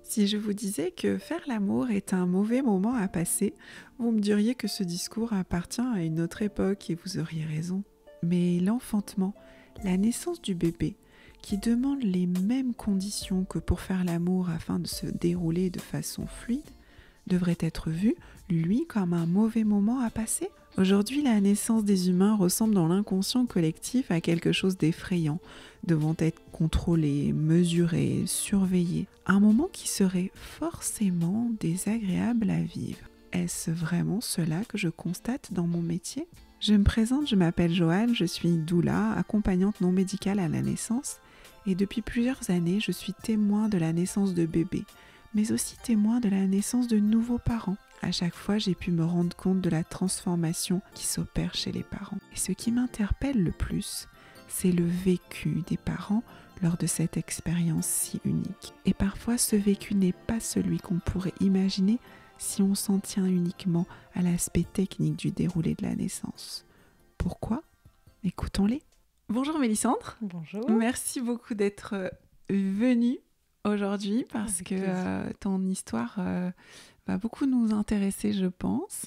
Si je vous disais que faire l'amour est un mauvais moment à passer, vous me diriez que ce discours appartient à une autre époque et vous auriez raison. Mais l'enfantement, la naissance du bébé, qui demande les mêmes conditions que pour faire l'amour afin de se dérouler de façon fluide, devrait être vu, lui, comme un mauvais moment à passer ? Aujourd'hui, la naissance des humains ressemble dans l'inconscient collectif à quelque chose d'effrayant, devant être contrôlé, mesuré, surveillé. Un moment qui serait forcément désagréable à vivre. Est-ce vraiment cela que je constate dans mon métier ? Je me présente, je m'appelle Joanne, je suis doula, accompagnante non médicale à la naissance, et depuis plusieurs années, je suis témoin de la naissance de bébés, mais aussi témoin de la naissance de nouveaux parents. À chaque fois, j'ai pu me rendre compte de la transformation qui s'opère chez les parents. Et ce qui m'interpelle le plus, c'est le vécu des parents lors de cette expérience si unique. Et parfois, ce vécu n'est pas celui qu'on pourrait imaginer si on s'en tient uniquement à l'aspect technique du déroulé de la naissance. Pourquoi ? Écoutons-les. Bonjour Mélissandre. Bonjour. Merci beaucoup d'être venue aujourd'hui parce que ton histoire va beaucoup nous intéresser, je pense.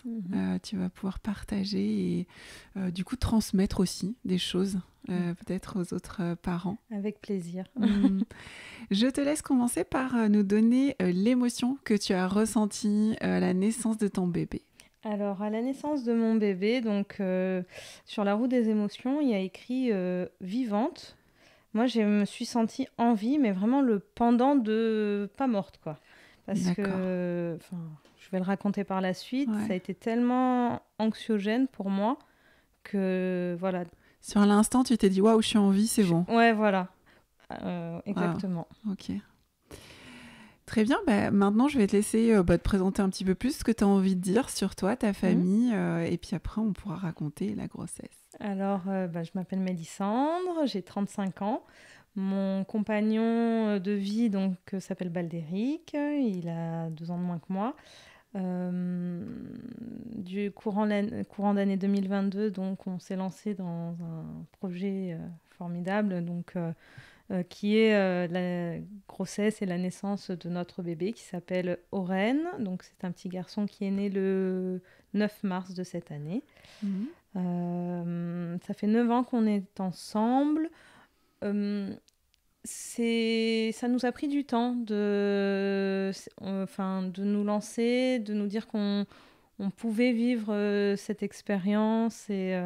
Tu vas pouvoir partager et du coup transmettre aussi des choses peut-être aux autres parents. Avec plaisir. Je te laisse commencer par nous donner l'émotion que tu as ressentie à la naissance de ton bébé. Alors, à la naissance de mon bébé, donc sur la roue des émotions, il y a écrit vivante. Moi, je me suis sentie en vie, mais vraiment le pendant de pas morte, quoi. Parce que, je vais le raconter par la suite, ça a été tellement anxiogène pour moi que, voilà. Sur l'instant, tu t'es dit, waouh, je suis en vie, c'est bon. Ouais, voilà. Exactement. Wow. Ok. Très bien, maintenant je vais te laisser te présenter un petit peu plus ce que tu as envie de dire sur toi, ta famille, et puis après on pourra raconter la grossesse. Alors, je m'appelle Mélissandre, j'ai 35 ans. Mon compagnon de vie donc, s'appelle Baldéric, il a 2 ans de moins que moi. Du courant d'année 2022, donc, on s'est lancé dans un projet formidable donc, qui est la grossesse et la naissance de notre bébé qui s'appelle Oren. Donc, c'est un petit garçon qui est né le 9 mars de cette année. Ça fait 9 ans qu'on est ensemble. Ça nous a pris du temps de nous lancer, de nous dire qu'on pouvait vivre cette expérience et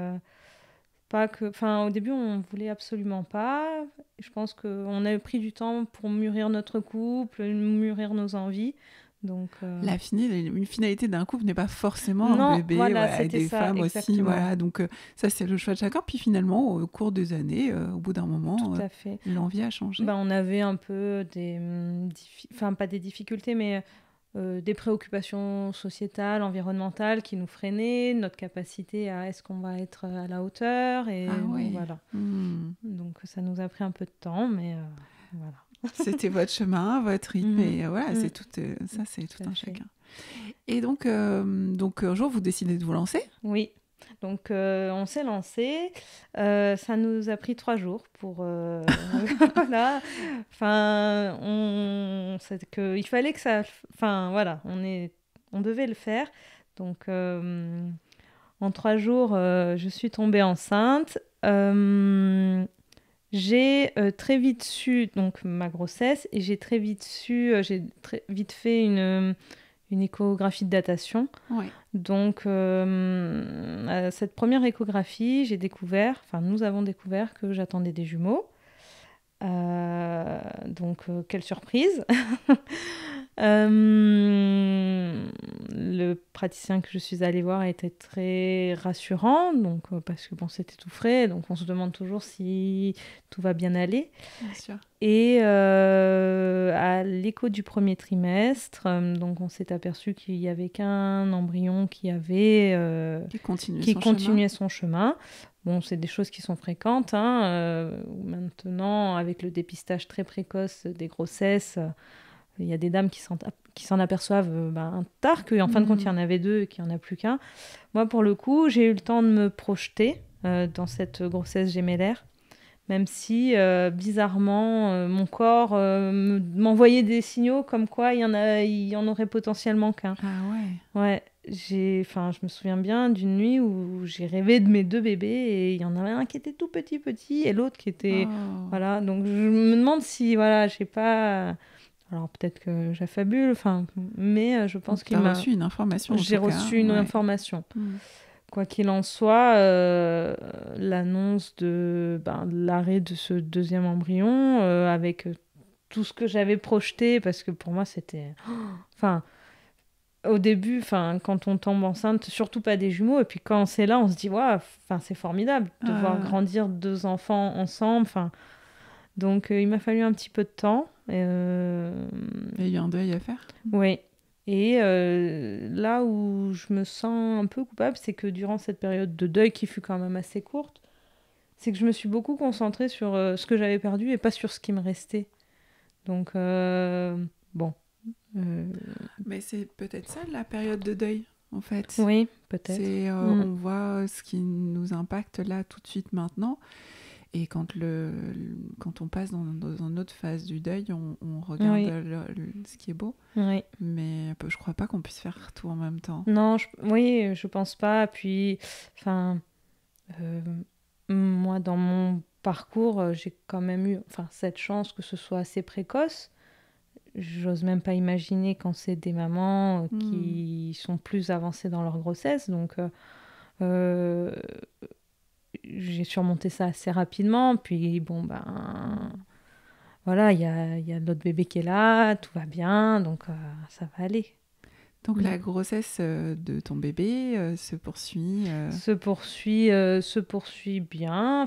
pas que, au début on voulait absolument pas. Je pense qu'on a pris du temps pour mûrir notre couple, mûrir nos envies. Donc, une finalité d'un couple n'est pas forcément un bébé, et des femmes aussi. Voilà. Donc ça, c'est le choix de chacun. Puis finalement, au cours des années, au bout d'un moment, l'envie a changé. On avait un peu pas des difficultés, mais des préoccupations sociétales, environnementales qui nous freinaient, notre capacité à est-ce qu'on va être à la hauteur. Et voilà. Donc ça nous a pris un peu de temps, mais voilà. C'était votre chemin, votre rythme, et voilà, c'est tout, ça, c'est tout un chacun. Et donc un jour, vous décidez de vous lancer ? Oui, donc on s'est lancé. Ça nous a pris 3 jours pour... voilà. Il fallait que ça... voilà, on devait le faire. Donc, en 3 jours, je suis tombée enceinte. J'ai très vite su donc ma grossesse et j'ai très vite fait une échographie de datation. Ouais. Donc à cette première échographie, nous avons découvert que j'attendais des jumeaux. Donc quelle surprise. Le praticien que je suis allée voir était très rassurant, donc, parce que c'était tout frais, donc on se demande toujours si tout va bien aller. Bien sûr. Et à l'écho du premier trimestre, donc on s'est aperçu qu'il n'y avait qu'un embryon qui continuait son chemin. Bon, c'est des choses qui sont fréquentes. Maintenant, avec le dépistage très précoce des grossesses, il y a des dames qui s'en aperçoivent tard, qu'en fin de compte, il y en avait 2 et qu'il n'y en a plus qu'un. Moi, pour le coup, j'ai eu le temps de me projeter dans cette grossesse gémellaire Même si, bizarrement, mon corps m'envoyait des signaux comme quoi il y en aurait potentiellement qu'un. Ah ouais. Ouais, je me souviens bien d'une nuit où j'ai rêvé de mes deux bébés et il y en avait un qui était tout petit et l'autre qui était... Oh. Voilà, donc je me demande si, voilà, j'ai pas... Alors peut-être que j'affabule, mais je pense Tu as reçu une information en j'ai tout cas. reçu une Ouais. information. Mm. Quoi qu'il en soit, l'annonce de l'arrêt de ce deuxième embryon, avec tout ce que j'avais projeté, parce que pour moi c'était... Enfin, au début, quand on tombe enceinte, surtout pas des jumeaux, et puis quand c'est là, on se dit, waouh, c'est formidable de voir grandir deux enfants ensemble. Donc il m'a fallu un petit peu de temps. Il y a eu un deuil à faire. Oui. Et là où je me sens un peu coupable, c'est que durant cette période de deuil qui fut quand même assez courte, c'est que je me suis beaucoup concentrée sur ce que j'avais perdu et pas sur ce qui me restait. Donc, bon. Mais c'est peut-être ça la période de deuil, en fait. Oui, peut-être. On voit ce qui nous impacte là tout de suite maintenant. Et quand on passe dans une autre phase du deuil, on regarde ce qui est beau. Oui. Mais je crois pas qu'on puisse faire tout en même temps. Non, je pense pas. Puis, moi, dans mon parcours, j'ai quand même eu cette chance que ce soit assez précoce. J'ose même pas imaginer quand c'est des mamans qui sont plus avancées dans leur grossesse. Donc, j'ai surmonté ça assez rapidement. Puis, voilà, il y a notre bébé qui est là, tout va bien, donc ça va aller. Donc la grossesse de ton bébé se poursuit Se poursuit bien.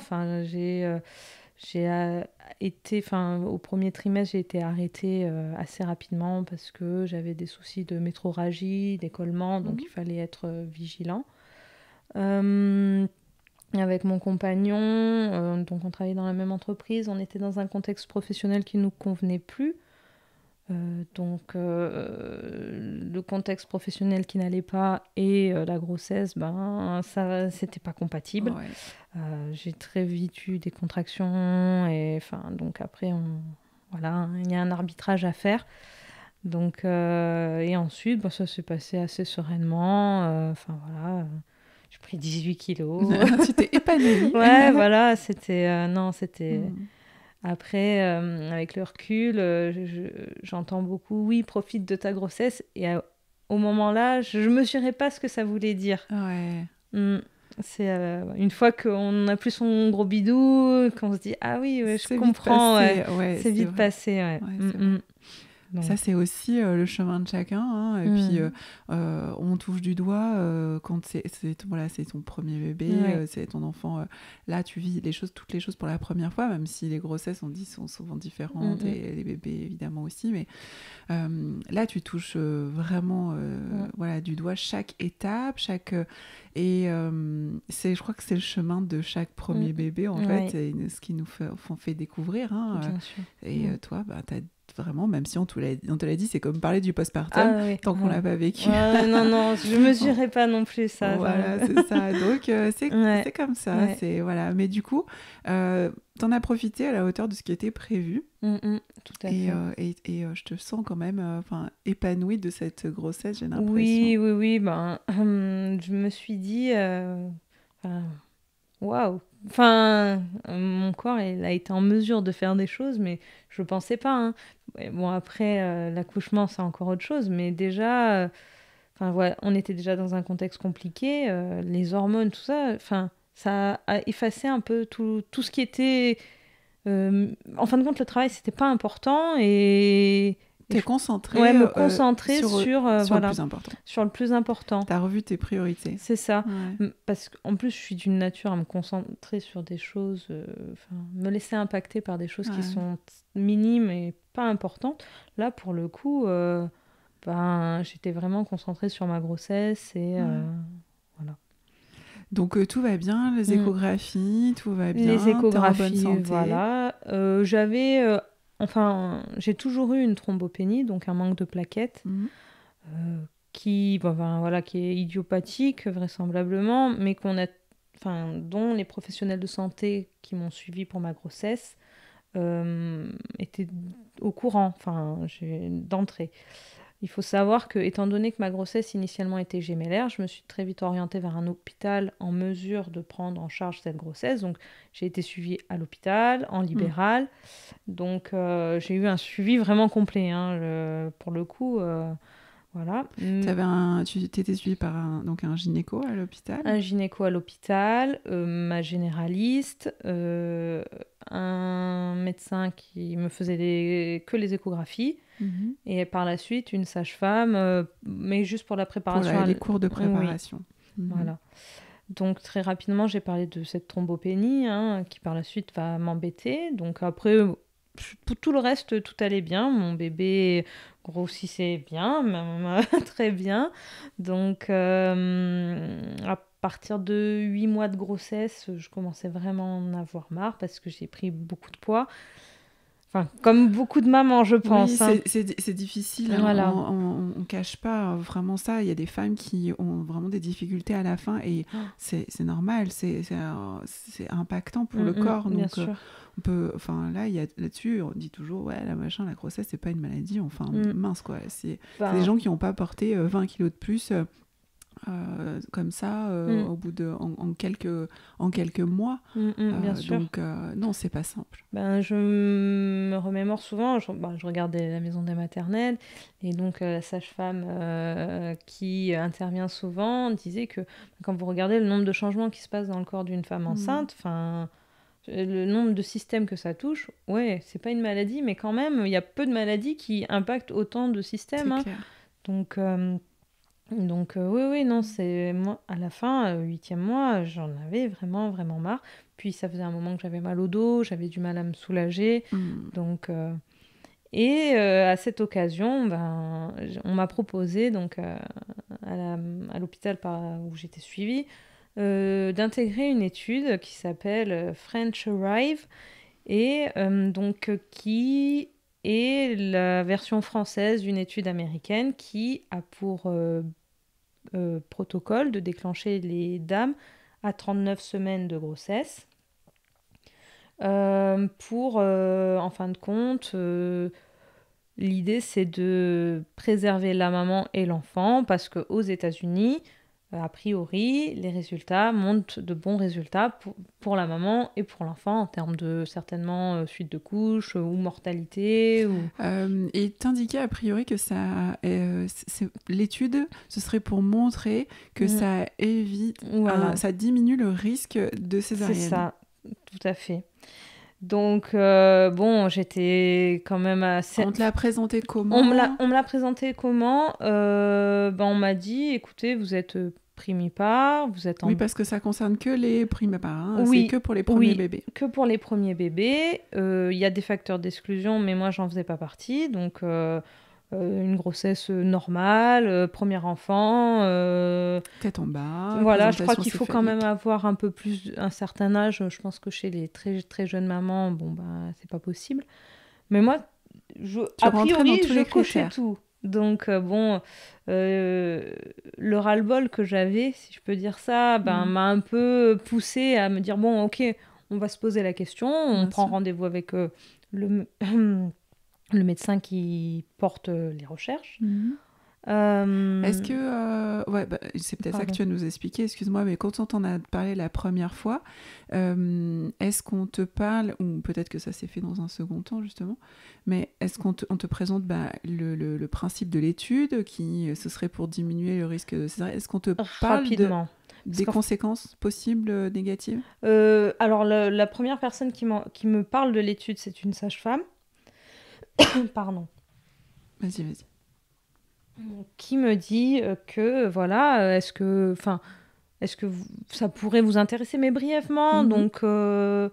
Au premier trimestre, j'ai été arrêtée assez rapidement parce que j'avais des soucis de métrorragie, d'écollement, donc il fallait être vigilant. Avec mon compagnon, donc on travaillait dans la même entreprise, on était dans un contexte professionnel qui ne nous convenait plus. Le contexte professionnel qui n'allait pas et la grossesse, c'était pas compatible. Ouais. J'ai très vite eu des contractions et donc après, il y a un arbitrage à faire. Donc, et ensuite, ça s'est passé assez sereinement. J'ai pris 18 kilos. Tu t'es épanouie. Ouais, voilà, c'était... Après, avec le recul, j'entends beaucoup, oui, profite de ta grossesse. Et au moment-là, je ne mesurais pas ce que ça voulait dire. Ouais. C'est une fois qu'on n'a plus son gros bidou, qu'on se dit, ah oui, je comprends. C'est vite passé. Ouais. Donc. Ça, c'est aussi le chemin de chacun. Hein. Et puis, on touche du doigt quand c'est ton premier bébé, c'est ton enfant. Là, tu vis toutes les choses pour la première fois, même si les grossesses, on dit, sont souvent différentes et les bébés, évidemment, aussi. Mais là, tu touches vraiment du doigt chaque étape, je crois que c'est le chemin de chaque premier bébé, en fait, et ce qui nous fait découvrir. Hein. Bien sûr. Et toi, t'as vraiment, même si on te l'a dit, c'est comme parler du postpartum tant qu'on l'a pas vécu. Non, je mesurais pas non plus ça. Voilà, c'est ça. Donc c'est comme ça. Ouais. C'est voilà. Mais du coup, t'en as profité à la hauteur de ce qui était prévu. Tout à fait. Et je te sens quand même épanouie de cette grossesse, j'ai l'impression. Oui. Je me suis dit, waouh. Mon corps, il a été en mesure de faire des choses, mais je pensais pas. Hein. Bon, après, l'accouchement, c'est encore autre chose, mais déjà, on était déjà dans un contexte compliqué, les hormones, tout ça, ça a effacé un peu tout ce qui était... en fin de compte, le travail, c'était pas important et... T'es concentrée me concentrer sur le plus important. Sur le plus important. T'as revu tes priorités. C'est ça. Ouais. Parce qu'en plus, je suis d'une nature à me concentrer sur des choses, me laisser impacter par des choses qui sont minimes et pas importantes. Là, pour le coup, j'étais vraiment concentrée sur ma grossesse et voilà. Donc tout va bien, les échographies, tout va bien. Les échographies, t'es en bonne santé. voilà. J'ai toujours eu une thrombopénie, donc un manque de plaquettes, qui est idiopathique vraisemblablement, mais dont les professionnels de santé qui m'ont suivi pour ma grossesse étaient au courant, d'entrée. Il faut savoir que, étant donné que ma grossesse initialement était gémellaire, je me suis très vite orientée vers un hôpital en mesure de prendre en charge cette grossesse. Donc, j'ai été suivie à l'hôpital, en libéral. Donc, j'ai eu un suivi vraiment complet, hein, pour le coup. Voilà. Tu étais suivie par un gynéco à l'hôpital ? Un gynéco à l'hôpital, ma généraliste, un médecin qui me faisait que les échographies, et par la suite une sage-femme, mais juste pour la préparation. Pour les cours de préparation. Oui. Voilà. Donc très rapidement, j'ai parlé de cette thrombopénie, hein, qui par la suite va m'embêter. Donc après, pour tout le reste, tout allait bien. Mon bébé grossissait bien, même très bien. Donc à partir de 8 mois de grossesse, je commençais vraiment à en avoir marre parce que j'ai pris beaucoup de poids. Enfin, comme beaucoup de mamans, je pense. Oui, c'est difficile. Voilà. On ne cache pas vraiment ça. Il y a des femmes qui ont vraiment des difficultés à la fin et c'est normal. C'est impactant pour le corps. Bien Donc, sûr. on peut, là-dessus, on dit toujours, ouais, la grossesse, c'est pas une maladie. Enfin, mince, quoi. C'est des gens qui n'ont pas porté 20 kilos de plus. Comme ça au bout en quelques mois. Bien sûr. Donc non, c'est pas simple. Je me remémore souvent, je regardais la maison des maternelles et donc la sage-femme qui intervient souvent disait que quand vous regardez le nombre de changements qui se passent dans le corps d'une femme enceinte, le nombre de systèmes que ça touche, ouais, c'est pas une maladie, mais quand même il y a peu de maladies qui impactent autant de systèmes. C'est clair. Donc oui, non, c'est moi à la fin, 8e mois, j'en avais vraiment, vraiment marre. Puis ça faisait un moment que j'avais mal au dos, j'avais du mal à me soulager. Donc, à cette occasion, on m'a proposé, donc, à l'hôpital où j'étais suivie, d'intégrer une étude qui s'appelle French Arrive, et qui est la version française d'une étude américaine qui a pour protocole de déclencher les dames à 39 semaines de grossesse pour, en fin de compte, l'idée c'est de préserver la maman et l'enfant parce qu'aux États-Unis, a priori, les résultats montrent de bons résultats pour la maman et pour l'enfant en termes de, certainement, suite de couche ou mortalité. Et t'indiquais a priori que l'étude, ce serait pour montrer que ça évite, ça diminue le risque de césarienne. C'est ça, tout à fait. Donc, j'étais quand même assez... On te l'a présenté comment ? On me l'a présenté comment ? On m'a dit, écoutez, vous êtes primipare, vous êtes en... Oui, parce que ça concerne que les primipares, hein. Oui, c'est que pour les premiers bébés. Que pour les premiers bébés. Il y a des facteurs d'exclusion, mais moi, j'en faisais pas partie. Donc, une grossesse normale, premier enfant... tête en bas. Voilà, je crois qu'il faut quand même avoir un peu plus, un certain âge. Je pense que chez les très, très jeunes mamans, c'est pas possible. Mais moi, a priori, je cochais tout. Donc, le ras-le-bol que j'avais, si je peux dire ça, m'a un peu poussée à me dire, bon, ok, on va se poser la question, on prend rendez-vous avec le médecin qui porte les recherches. Est-ce que... c'est peut-être ça que tu vas nous expliquer, excuse-moi, mais quand on t'en a parlé la première fois, est-ce qu'on te parle, ou peut-être que ça s'est fait dans un second temps justement, mais est-ce qu'on te présente le principe de l'étude, ce serait pour diminuer le risque de césarienne ? Est-ce qu'on te parle des conséquences possibles négatives ? Alors, la première personne qui me parle de l'étude, c'est une sage-femme. Pardon. Vas-y. Qui me dit que, voilà, est-ce que ça pourrait vous intéresser, mais brièvement. Donc, de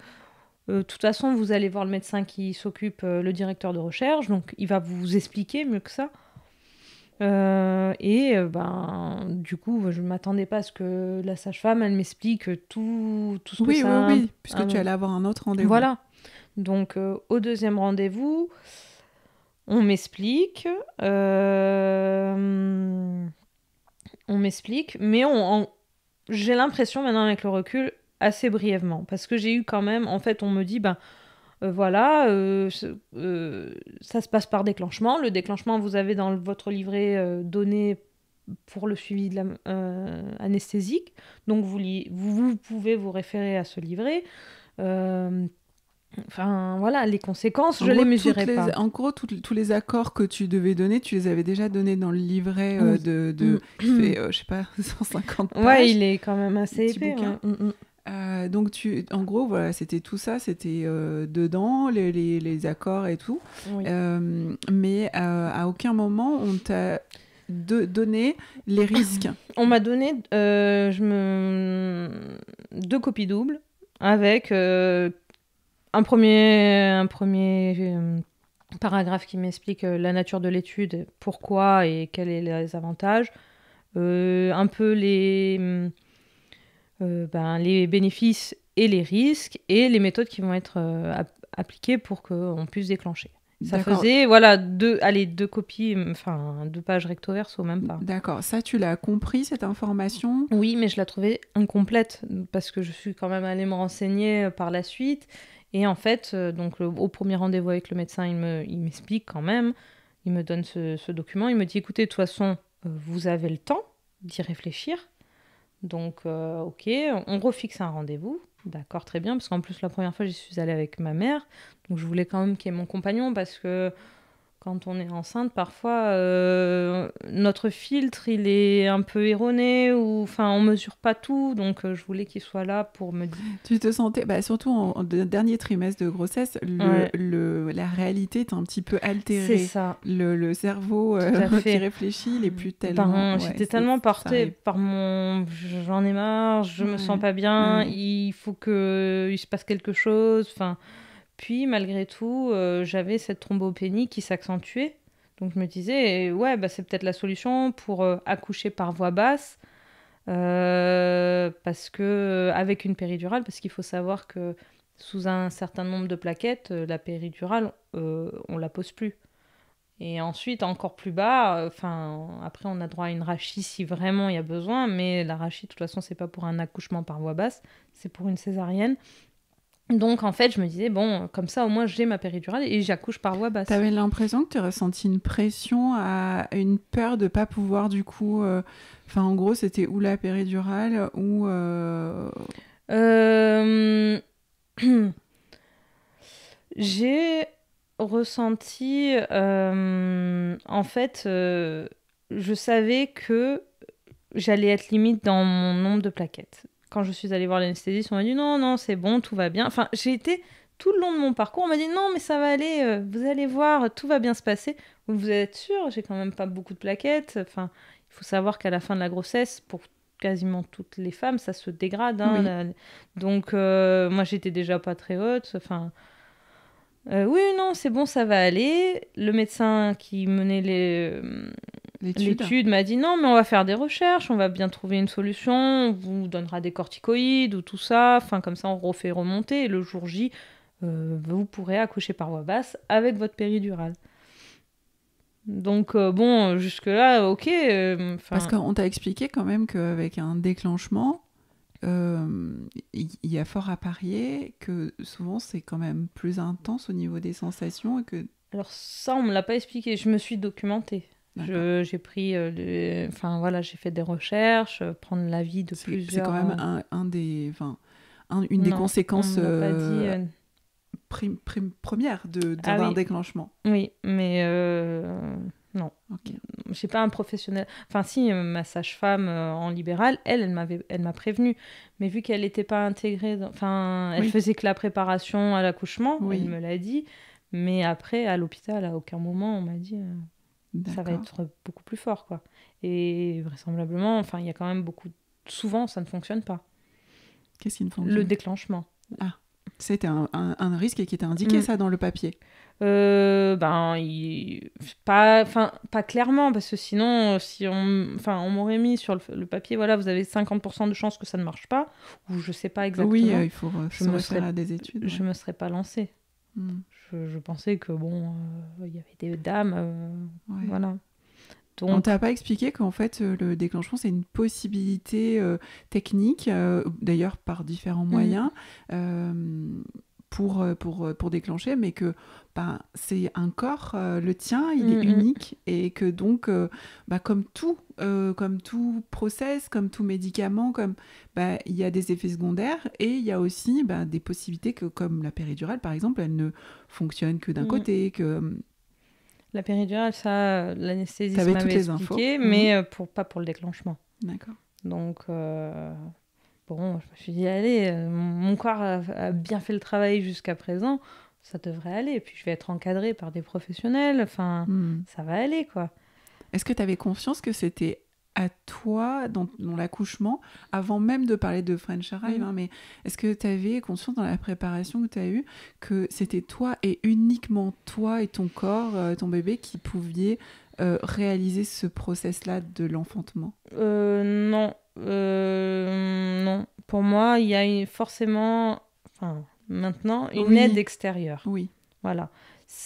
toute façon, vous allez voir le médecin qui s'occupe, le directeur de recherche, donc il va vous expliquer mieux que ça. Du coup, je ne m'attendais pas à ce que la sage-femme, elle m'explique tout ce que ça... Oui, puisque tu allais avoir un autre rendez-vous. Voilà. Donc, au deuxième rendez-vous... On m'explique, mais j'ai l'impression maintenant avec le recul, assez brièvement. Parce que j'ai eu quand même, en fait, on me dit, voilà, ça se passe par déclenchement. Le déclenchement, vous avez dans votre livret donné pour le suivi de anesthésique. Donc, vous pouvez vous référer à ce livret. Enfin, voilà, les conséquences, je ne les mesurais pas. En gros, tous les accords que tu devais donner, tu les avais déjà donnés dans le livret Oui. qui fait, je sais pas, 150 pages. Ouais, il est quand même assez petit épais. bouquin. Ouais. Donc, en gros, voilà, c'était tout ça, c'était dedans, les accords et tout. Oui. Mais à aucun moment, on t'a donné les risques. On m'a donné 2 copies doubles avec un premier paragraphe qui m'explique la nature de l'étude, pourquoi et quels sont les avantages, un peu les bénéfices et les risques, et les méthodes qui vont être appliquées pour qu'on puisse déclencher. Ça faisait, voilà, 2 copies, enfin 2 pages recto verso, même pas. D'accord, ça tu l'as compris, cette information? Oui, mais je la trouvais incomplète, parce que je suis quand même allée me renseigner par la suite. Et en fait, donc au premier rendez-vous avec le médecin, il m'explique quand même, il me donne ce document, il me dit, écoutez, de toute façon, vous avez le temps d'y réfléchir. Donc, ok, on refixe un rendez-vous. D'accord, très bien, parce qu'en plus, la première fois, j'y suis allée avec ma mère. Donc, je voulais quand même qu'il y ait mon compagnon, parce que quand on est enceinte, parfois, notre filtre, il est un peu erroné, ou enfin, on mesure pas tout. Donc, je voulais qu'il soit là pour me dire... Tu te sentais, surtout en dernier trimestre de grossesse, la réalité est un petit peu altérée. C'est ça. Le cerveau qui réfléchit, il est plus tellement... J'étais tellement portée par mon... J'en ai marre, je me sens pas bien, il faut qu'il se passe quelque chose. Enfin, puis, malgré tout, j'avais cette thrombopénie qui s'accentuait. Donc, je me disais, c'est peut-être la solution pour accoucher par voie basse. Parce que, avec une péridurale, parce qu'il faut savoir que sous un certain nombre de plaquettes, la péridurale, on la pose plus. Et ensuite, encore plus bas, après, on a droit à une rachie si vraiment il y a besoin, mais la rachie, de toute façon, c'est pas pour un accouchement par voie basse, c'est pour une césarienne. Donc, en fait, je me disais, bon, comme ça, au moins, j'ai ma péridurale et j'accouche par voie basse. T'avais l'impression que tu ressenti une pression, une peur de pas pouvoir, du coup... en gros, c'était ou la péridurale, ou... J'ai ressenti... en fait, je savais que j'allais être limite dans mon nombre de plaquettes. Quand je suis allée voir l'anesthésiste, on m'a dit non, c'est bon, tout va bien. Enfin, j'ai été tout le long de mon parcours, on m'a dit non, mais ça va aller, vous allez voir, tout va bien se passer. Vous êtes sûr? J'ai quand même pas beaucoup de plaquettes. Enfin, il faut savoir qu'à la fin de la grossesse, pour quasiment toutes les femmes, ça se dégrade. Hein, donc, moi, j'étais déjà pas très haute. Enfin, oui, non, c'est bon, ça va aller. Le médecin qui menait l'étude m'a dit non, mais on va faire des recherches, on va bien trouver une solution, on vous donnera des corticoïdes ou tout ça, enfin comme ça on refait remonter et le jour J, vous pourrez accoucher par voie basse avec votre péridurale. Donc bon, jusque-là, ok. Parce qu'on t'a expliqué quand même qu'avec un déclenchement, il y a fort à parier que souvent c'est quand même plus intense au niveau des sensations et que... Alors ça, on me l'a pas expliqué, je me suis documentée. J'ai pris j'ai fait des recherches, prendre l'avis de plusieurs... C'est quand même une des conséquences premières d'un déclenchement. Oui, mais non. Okay. Je sais pas, un professionnel... Enfin si, ma sage-femme en libéral, elle m'a prévenue. Mais vu qu'elle n'était pas intégrée... elle faisait que la préparation à l'accouchement, elle me l'a dit. Mais après, à l'hôpital, à aucun moment, on m'a dit... ça va être beaucoup plus fort, quoi. Et vraisemblablement, il y a quand même beaucoup... Souvent, ça ne fonctionne pas. Qu'est-ce qui ne fonctionne? Le déclenchement. Ah, c'était un risque qui était indiqué, ça, dans le papier? Pas clairement, parce que sinon, si on m'aurait mis sur le papier, voilà, vous avez 50% de chances que ça ne marche pas, ou je sais pas exactement. Oui, il faut se référer à des études. Je me serais pas lancée. Je pensais que, bon, il y avait des dames, voilà. On Donc, t'a pas expliqué qu'en fait, le déclenchement, c'est une possibilité technique, d'ailleurs par différents moyens, pour déclencher, mais que c'est un corps, le tien, il est unique, et que donc, comme tout process, comme tout médicament, il y a des effets secondaires, et il y a aussi des possibilités que, comme la péridurale, par exemple, elle ne fonctionne que d'un côté, que... La péridurale, ça, l'anesthésiste T'avais toutes m'avait les infos. expliqué, mais pas pour le déclenchement. D'accord. Donc, bon, je me suis dit, allez, mon corps a bien fait le travail jusqu'à présent, ça devrait aller. Et puis, je vais être encadrée par des professionnels, enfin, ça va aller, quoi. Est-ce que tu avais conscience que c'était à toi, dans l'accouchement, avant même de parler de French Arrive, mais est-ce que tu avais conscience dans la préparation que tu as eue que c'était toi et uniquement toi et ton corps, ton bébé, qui pouviez réaliser ce process-là de l'enfantement ? Non. Non. Pour moi, il y a forcément, maintenant, une aide extérieure. Oui. Voilà.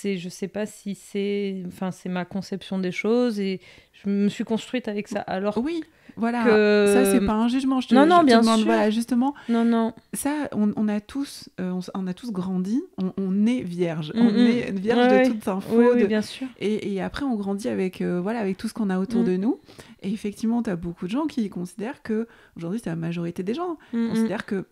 Je sais pas si c'est ma conception des choses, et je me suis construite avec ça. Alors oui, voilà, ça c'est pas un jugement, non, bien te demande, sûr. voilà, justement, non. Ça, on a tous grandi, on est vierge, on est vierge de toute info, oui, bien sûr. Et après on grandit avec avec tout ce qu'on a autour de nous, et effectivement tu as beaucoup de gens qui considèrent que, aujourd'hui c'est la majorité des gens, considèrent que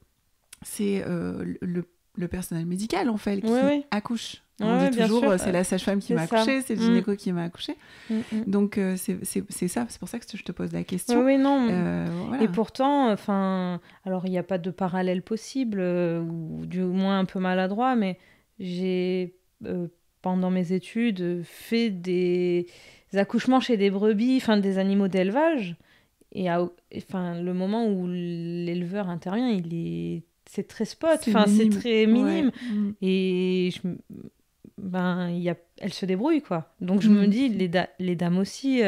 c'est le personnel médical, en fait, qui accouche. On dit toujours, c'est la sage-femme qui m'a accouché, c'est le gynéco qui m'a accouché. Donc, c'est ça, c'est pour ça que je te pose la question. Oui, non. Voilà. Et pourtant, alors il n'y a pas de parallèle possible, ou du moins un peu maladroit, mais j'ai, pendant mes études, fait des accouchements chez des brebis, des animaux d'élevage. Et le moment où l'éleveur intervient, c'est très spot, c'est très minime. Ouais. Et elle se débrouille, quoi. Donc je me dis, les dames aussi,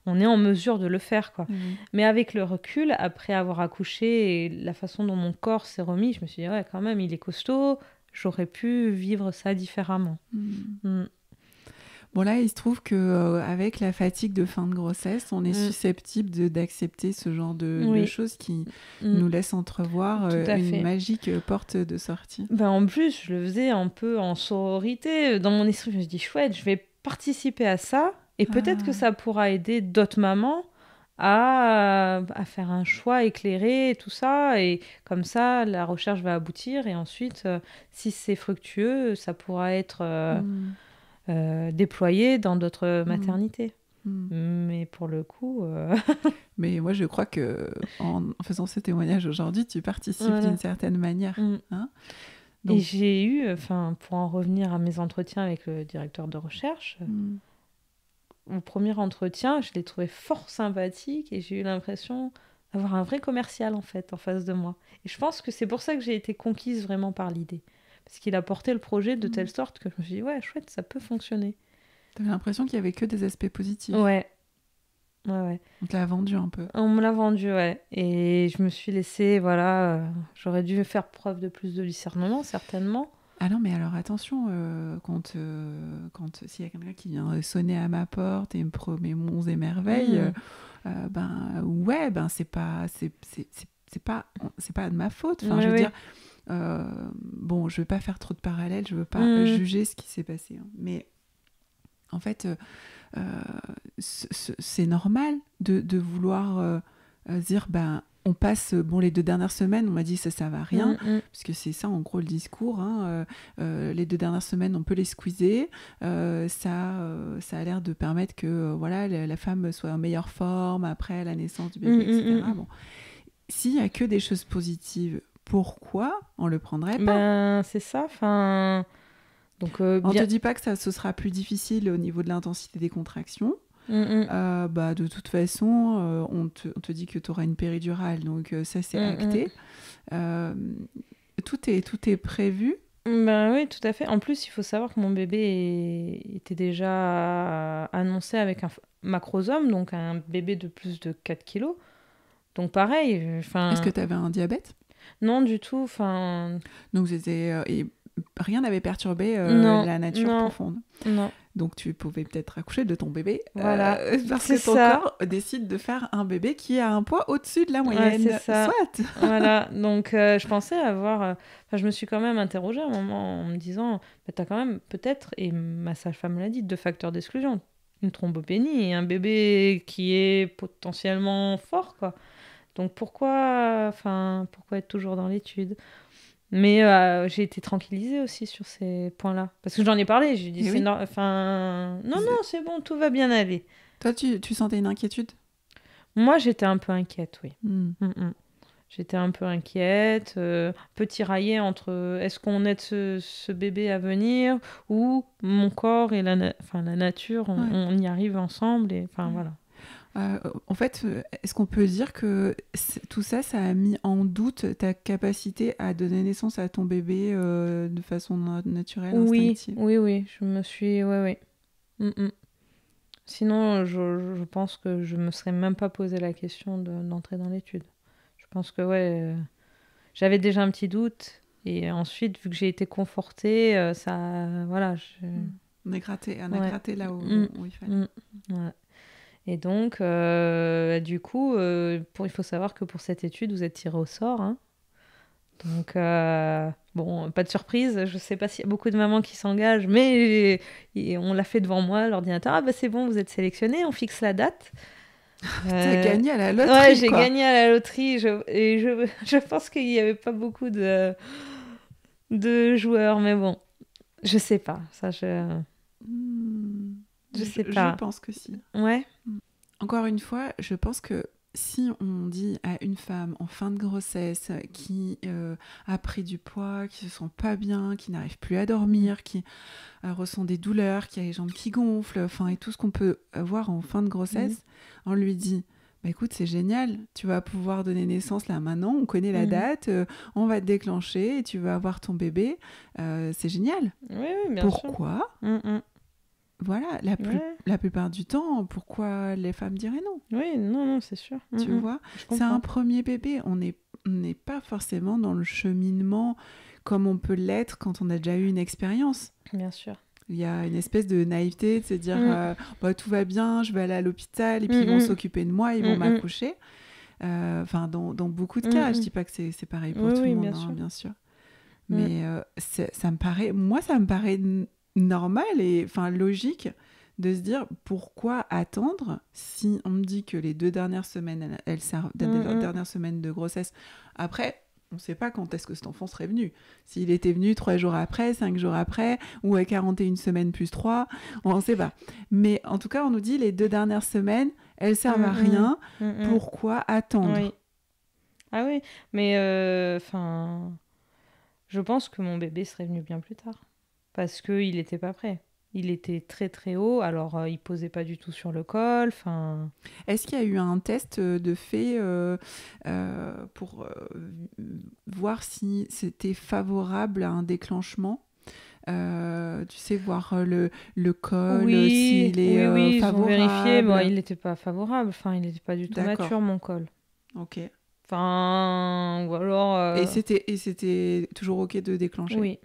on est en mesure de le faire, quoi. Mais avec le recul, après avoir accouché et la façon dont mon corps s'est remis, je me suis dit, ouais, quand même, il est costaud, j'aurais pu vivre ça différemment. Bon, là, il se trouve qu'avec la fatigue de fin de grossesse, on est susceptible d'accepter ce genre de choses qui nous laissent entrevoir une magique porte de sortie. En plus, je le faisais un peu en sororité. Dans mon esprit, je me suis dit, chouette, je vais participer à ça, et peut-être que ça pourra aider d'autres mamans à faire un choix éclairé et tout ça. Et comme ça, la recherche va aboutir, et ensuite, si c'est fructueux, ça pourra être... déployés dans d'autres maternités. Mais pour le coup... Mais moi, je crois qu'en faisant ce témoignage aujourd'hui, tu participes d'une certaine manière. Hein ? Donc... Et j'ai eu, pour en revenir à mes entretiens avec le directeur de recherche, au premier entretien, je l'ai trouvé fort sympathique, et j'ai eu l'impression d'avoir un vrai commercial, en fait, en face de moi. Et je pense que c'est pour ça que j'ai été conquise vraiment par l'idée. Parce qu'il a porté le projet de telle sorte que je me suis dit, ouais, chouette, ça peut fonctionner. T'avais l'impression qu'il n'y avait que des aspects positifs. Ouais. On te l'a vendu un peu. On me l'a vendu, ouais. Et je me suis laissée, j'aurais dû faire preuve de plus de discernement, certainement. Ah non, mais alors attention, quand s'il y a quelqu'un qui vient sonner à ma porte et me promet monts et merveilles, c'est pas de ma faute. Enfin, je veux dire... je vais pas faire trop de parallèles, je veux pas juger ce qui s'est passé, hein. Mais en fait, c'est normal de vouloir dire, on passe, les 2 dernières semaines, on m'a dit ça va à rien, puisque c'est ça en gros le discours, hein, les 2 dernières semaines on peut les squeezer, ça a l'air de permettre que la femme soit en meilleure forme après la naissance du bébé, etc. Bon, s'il y a que des choses positives, pourquoi on le prendrait pas ? C'est ça, Donc, on te dit pas que ce sera plus difficile au niveau de l'intensité des contractions. De toute façon, on te dit que tu auras une péridurale, donc ça c'est acté. Tout est prévu. Oui, tout à fait. En plus, il faut savoir que mon bébé était déjà annoncé avec un macrosome, donc un bébé de plus de 4 kilos. Donc pareil. Est-ce que tu avais un diabète ? Non, du tout. Donc rien n'avait perturbé la nature profonde. Non. Donc tu pouvais peut-être accoucher de ton bébé Voilà, parce c'est que ton ça. corps décide de faire un bébé qui a un poids au-dessus de la Ouais, c'est moyenne. ça. Soit. Voilà, donc je pensais avoir... Enfin, je me suis quand même interrogée à un moment en me disant, bah, t'as quand même peut-être, et ma sage-femme l'a dit, 2 facteurs d'exclusion. Une thrombopénie et un bébé qui est potentiellement fort, quoi. Donc pourquoi être toujours dans l'étude? Mais j'ai été tranquillisée aussi sur ces points-là. Parce que j'en ai parlé, j'ai dit, Et oui. enfin, non, c'est bon, tout va bien aller. Toi, tu sentais une inquiétude? Moi, j'étais un peu inquiète, oui. Hmm. J'étais un peu inquiète, un peu tiraillée entre est-ce qu'on aide ce bébé à venir ou mon corps et la nature, Ouais. on y arrive ensemble. Et, enfin, voilà. En fait, est-ce qu'on peut dire que tout ça, ça a mis en doute ta capacité à donner naissance à ton bébé de façon naturelle, Oui, instinctive? oui, je me suis... Oui, oui. Sinon, je pense que je me serais même pas posé la question d'entrer dans l'étude. Je pense que, j'avais déjà un petit doute. Et ensuite, vu que j'ai été confortée, ça... Voilà. On a gratté là où il fallait. Ouais. Et donc, du coup, il faut savoir que pour cette étude, vous êtes tiré au sort. Hein. Donc, bon, pas de surprise. Je sais pas s'il y a beaucoup de mamans qui s'engagent, mais on l'a fait devant moi, l'ordinateur. Ah bah c'est bon, vous êtes sélectionné, on fixe la date. T'as gagné à la loterie, Ouais, j'ai quoi. gagné à la loterie. Je pense qu'il n'y avait pas beaucoup de joueurs, mais bon, je sais pas. Ça, je sais pas. Je pense que si. Ouais. Encore une fois, je pense que si on dit à une femme en fin de grossesse qui a pris du poids, qui se sent pas bien, qui n'arrive plus à dormir, qui ressent des douleurs, qui a les jambes qui gonflent, enfin et tout ce qu'on peut voir en fin de grossesse, on lui dit bah écoute, c'est génial, tu vas pouvoir donner naissance là maintenant, on connaît la date, on va te déclencher et tu vas avoir ton bébé, c'est génial. Oui, bien Pourquoi sûr. Voilà, la plupart du temps, pourquoi les femmes diraient non? Oui, non, c'est sûr. Tu vois, c'est un premier bébé. On n'est pas forcément dans le cheminement comme on peut l'être quand on a déjà eu une expérience. Bien sûr. Il y a une espèce de naïveté de se dire bah, tout va bien, je vais aller à l'hôpital et puis ils vont s'occuper de moi, ils vont m'accoucher. Enfin, dans beaucoup de cas, je dis pas que c'est pareil pour tout le monde, bien sûr. Mais ça me paraît normal et enfin logique de se dire pourquoi attendre si on me dit que les 2 dernières semaines elles servent dernières semaines de grossesse. Après on ne sait pas quand est-ce que cet enfant serait venu. S'il était venu 3 jours après, 5 jours après, ou à 41 semaines plus 3, on ne sait pas. Mais en tout cas, on nous dit les 2 dernières semaines, elles servent à rien. Pourquoi attendre? Oui. Ah oui, mais je pense que mon bébé serait venu bien plus tard. Parce qu'il n'était pas prêt. Il était très très haut, alors il posait pas du tout sur le col. Est-ce qu'il y a eu un test de fait pour voir si c'était favorable à un déclenchement? Tu sais, voir le col, s'il est favorable. Ils ont vérifié, bon, il n'était pas favorable, il n'était pas du tout mature, mon col. Ok. Ou alors... Et c'était toujours ok de déclencher? Oui.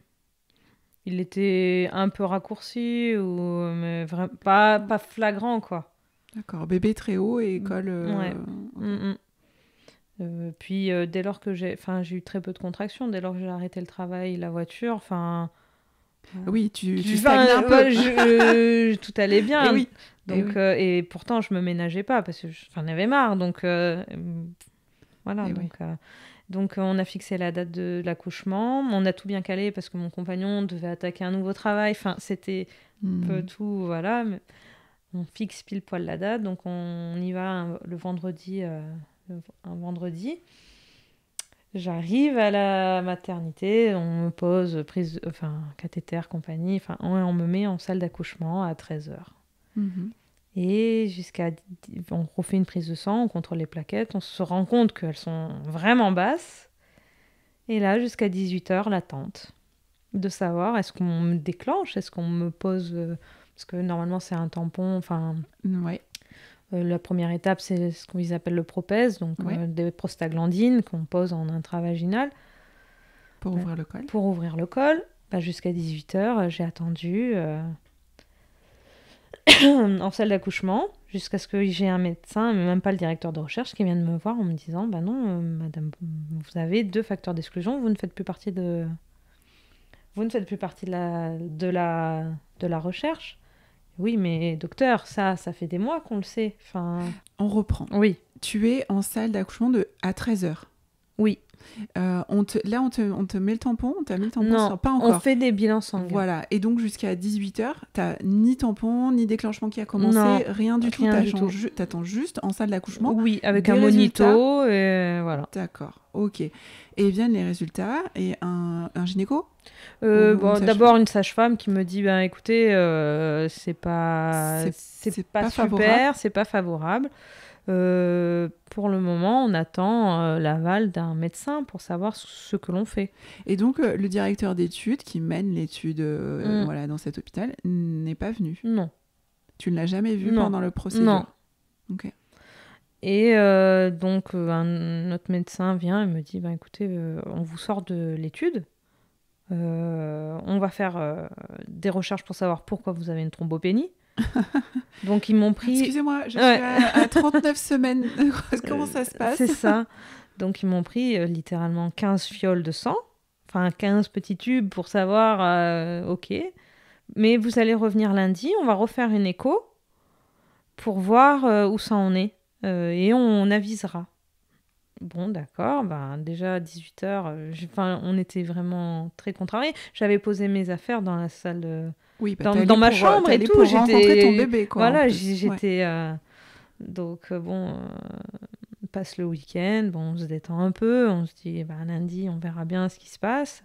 Il était un peu raccourci, mais vraiment pas flagrant, quoi. D'accord, bébé très haut et col... Ouais. Okay. Puis dès lors que j'ai eu très peu de contractions, dès lors que j'ai arrêté le travail, la voiture, oui, tu stagnes un peu. Tout allait bien. Et oui. Donc, et pourtant, je me ménageais pas parce que j'en avais marre. Donc, voilà. Donc, on a fixé la date de l'accouchement. On a tout bien calé parce que mon compagnon devait attaquer un nouveau travail. C'était un peu tout, voilà. Mais on fixe pile poil la date. Donc, on y va le vendredi. Un vendredi. J'arrive à la maternité, on me pose cathéter, compagnie, on me met en salle d'accouchement à 13h. Et on refait une prise de sang, on contrôle les plaquettes, on se rend compte qu'elles sont vraiment basses. Et là, jusqu'à 18h, l'attente de savoir est-ce qu'on me déclenche, est-ce qu'on me pose... parce que normalement, c'est un tampon, Ouais. La première étape, c'est ce qu'on appelle le propèse, donc des prostaglandines qu'on pose en intravaginal. Pour ouvrir le col. Pour ouvrir le col. Jusqu'à 18h, j'ai attendu. en salle d'accouchement, jusqu'à ce que j'ai un médecin, mais même pas le directeur de recherche, qui vient de me voir en me disant, bah non, madame, vous avez 2 facteurs d'exclusion, vous ne faites plus partie de la recherche. Oui, mais docteur, ça fait des mois qu'on le sait. Enfin, On reprend. oui, Tu es en salle d'accouchement à 13h. oui. On te met le tampon, on t'a mis le tampon, Non, pas encore. on fait des bilans sanguins. Voilà, et donc jusqu'à 18h, t'as ni tampon, ni déclenchement qui a commencé, Non, rien du tout. T'attends juste en salle d'accouchement. Oui, avec des un résultats. monito, et voilà. D'accord, ok. Et viennent les résultats, et un gynéco D'abord une sage-femme qui me dit, ben écoutez, c'est pas super, c'est pas favorable. Pour le moment, on attend l'aval d'un médecin pour savoir ce que l'on fait. Et donc, le directeur d'études qui mène l'étude voilà, dans cet hôpital n'est pas venu? Non. Tu ne l'as jamais vu pendant le procédure? Non. Ok. Et donc, notre médecin vient et me dit, ben écoutez, on vous sort de l'étude. On va faire des recherches pour savoir pourquoi vous avez une thrombopénie. Donc ils m'ont pris... Excusez-moi, je suis à 39 semaines. Comment ça se passe? C'est ça. Donc ils m'ont pris littéralement 15 fioles de sang, enfin 15 petits tubes pour savoir, ok, mais vous allez revenir lundi, on va refaire une écho pour voir où ça en est, et on avisera. Bon, d'accord, ben, déjà à 18h, on était vraiment très contrariés. J'avais posé mes affaires dans la salle... Oui, dans ma chambre et tout. Pour rencontrer ton bébé, quoi. Voilà, j'étais... Donc, passe le week-end, bon, on se détend un peu, on se dit, lundi, on verra bien ce qui se passe.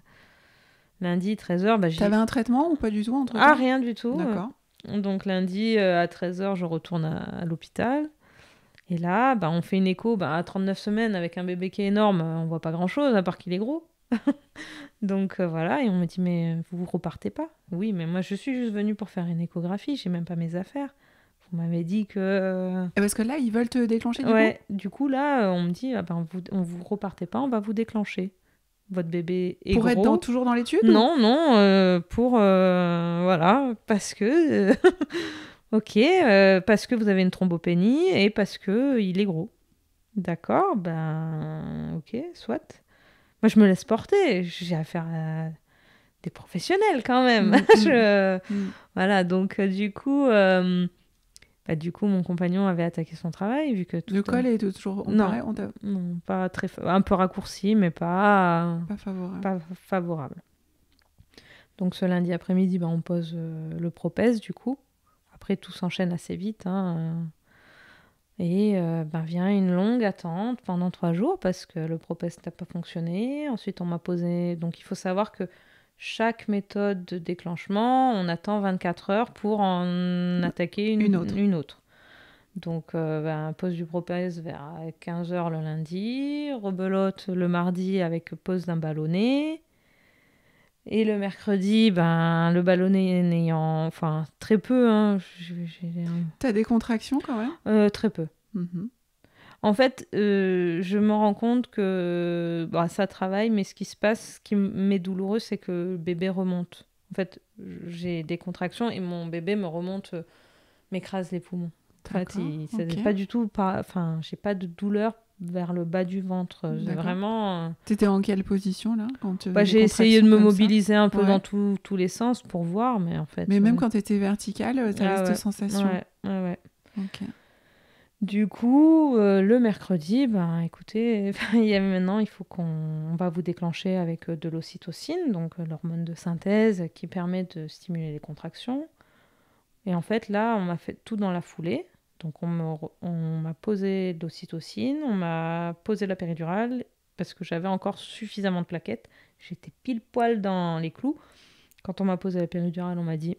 Lundi, 13h, T'avais un traitement ou pas du tout entre Ah, rien du tout. D'accord. Donc, lundi, à 13h, je retourne à l'hôpital. Et là, on fait une écho à 39 semaines avec un bébé qui est énorme, on voit pas grand-chose, à part qu'il est gros. Donc voilà, et on me dit, mais vous repartez pas? Oui, mais moi je suis juste venue pour faire une échographie, j'ai même pas mes affaires. Vous m'avez dit que... Parce que là, ils veulent te déclencher du coup là, on me dit, on vous repartez pas, on va vous déclencher. Votre bébé est pour gros. Être toujours dans l'étude? Non, pour... voilà, parce que... ok, parce que vous avez une thrombopénie et parce que il est gros. D'accord, ok, soit. Moi, je me laisse porter. J'ai affaire à des professionnels quand même. Voilà, donc du coup, mon compagnon avait attaqué son travail vu que le col est toujours non, pas très un peu raccourci, mais pas favorable. Pas favorable. Donc ce lundi après-midi, on pose le propèse du coup. Après, tout s'enchaîne assez vite. Et vient une longue attente pendant 3 jours parce que le propèse n'a pas fonctionné. Ensuite, on m'a posé... Donc, il faut savoir que chaque méthode de déclenchement, on attend 24 heures pour en attaquer une autre. Donc, pose du propèse vers 15h le lundi, rebelote le mardi avec pose d'un ballonnet. Et le mercredi, le ballonnet n'ayant... Enfin, très peu. T'as des contractions quand même? Très peu. En fait, je me rends compte que ça travaille, mais ce qui se passe, ce qui m'est douloureux, c'est que le bébé remonte. En fait, j'ai des contractions et mon bébé me remonte, m'écrase les poumons. En fait, c'est pas du tout... Enfin, j'ai pas de douleur vers le bas du ventre. Vraiment... T'étais en quelle position, là quand j'ai essayé de me mobiliser un peu dans tous les sens pour voir, mais en fait... Mais même quand t'étais verticale, t'as cette sensation? Ouais. Ok. Du coup, le mercredi, écoutez, maintenant, il faut qu'on va vous déclencher avec de l'ocytocine, donc l'hormone de synthèse qui permet de stimuler les contractions. Et en fait, là, on m'a fait tout dans la foulée. Donc, on m'a posé de l'ocytocine, on m'a posé la péridurale parce que j'avais encore suffisamment de plaquettes. J'étais pile poil dans les clous. Quand on m'a posé la péridurale, on m'a dit